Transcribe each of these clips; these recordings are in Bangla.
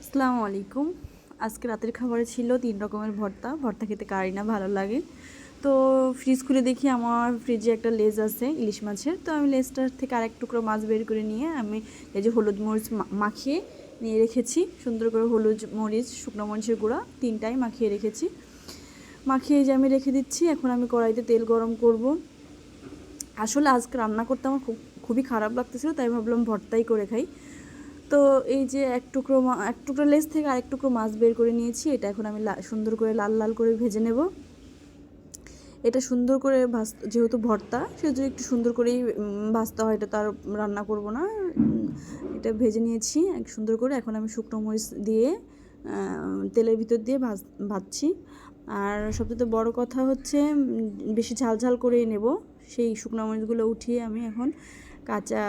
আসসালামু আলাইকুম। আজকে রাতের খাবারে ছিল ৩ রকমের ভর্তা। ভর্তা খেতে কারই না ভালো লাগে। তো ফ্রিজ খুলে দেখি আমার ফ্রিজে একটা লেজ আছে ইলিশ মাছের। তো আমি লেজটার থেকে আরেক টুকরো মাছ বের করে নিয়ে আমি এই যে হলুদ মরিচ মাখিয়ে নিয়ে রেখেছি। সুন্দর করে হলুদ মরিচ, শুকনো মরিচের গুঁড়া ৩টাই মাখিয়ে রেখেছি। মাখিয়ে যে আমি রেখে দিচ্ছি। এখন আমি কড়াইতে তেল গরম করব। আসলে আজকে রান্না করতে আমার খুবই খারাপ লাগতেছিল, তাই ভাবলাম ভর্তাই করে খাই। তো এই যে এক টুকরো লেজ থেকে আরেক টুকরো মাছ বের করে নিয়েছি। এটা এখন আমি সুন্দর করে লাল লাল করে ভেজে নেব। এটা সুন্দর করে যেহেতু ভর্তা, সেহেতু একটু সুন্দর করেই ভাজতে হয়। এটা তো আর রান্না করব না। এটা ভেজে নিয়েছি এক সুন্দর করে। এখন আমি শুকনো মরিচ দিয়ে তেলের ভিতর দিয়ে ভাজছি। আর সবথেকে বড় কথা হচ্ছে বেশি ঝাল ঝাল করেই নেব। সেই শুকনো মরিচগুলো উঠিয়ে আমি এখন কাঁচা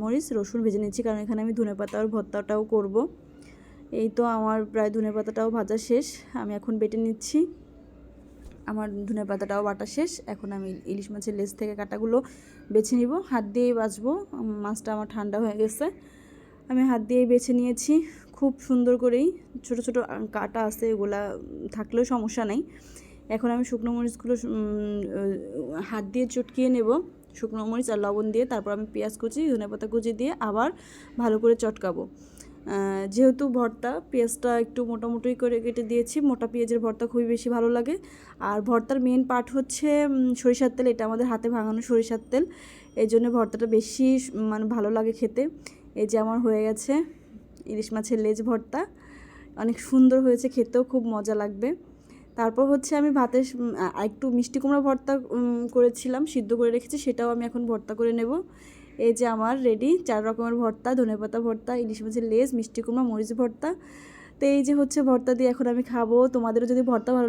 মরিচ রসুন ভেজে নিচ্ছি, কারণ এখানে আমি ধনেপাতার ভর্তাটাও করব। এই তো আমার প্রায় ধনেপাতাটাও ভাজা শেষ। আমি এখন বেটে নিচ্ছি। আমার ধনেপাতাটাও বাটা শেষ। এখন আমি ইলিশ মাছের লেজ থেকে কাটাগুলো বেছে নিব। হাত দিয়েই বাছবো, মাছটা আমার ঠান্ডা হয়ে গেছে। আমি হাত দিয়েই বেছে নিয়েছি খুব সুন্দর করেই। ছোট ছোট কাটা আছে, এগুলা থাকলেও সমস্যা নেই। এখন আমি শুকনো মরিচগুলো হাত দিয়ে চটকিয়ে নেব, শুকনো মরিচ আর লবণ দিয়ে। তারপর আমি পেঁয়াজ কুচি, ধনেপাতা কুচি দিয়ে আবার ভালো করে চটকাবো। যেহেতু ভর্তা, পেঁয়াজটা একটু মোটামুটি করে কেটে দিয়েছি। মোটা পেঁয়াজের ভর্তা খুবই বেশি ভালো লাগে। আর ভর্তার মেন পার্ট হচ্ছে সরিষার তেল। এটা আমাদের হাতে ভাঙানো সরিষার তেল, এই জন্য ভর্তাটা বেশি ভালো লাগে খেতে। এই যে আমার হয়ে গেছে ইলিশ মাছের লেজ ভর্তা। অনেক সুন্দর হয়েছে, খেতেও খুব মজা লাগবে। তারপর হচ্ছে আমি ভাতের একটু মিষ্টি কুমড়া ভর্তা করেছিলাম, সিদ্ধ করে রেখেছি, সেটাও আমি এখন ভর্তা করে নেব। এই যে আমার রেডি 4 রকমের ভর্তা: ধনেপাতা ভর্তা, ইলিশ মাছের লেজ, মিষ্টি কুমড়া, মরিচ ভর্তা। তো এই যে হচ্ছে ভর্তা দিয়ে এখন আমি খাবো। তোমাদেরও যদি ভর্তা ভালো লাগে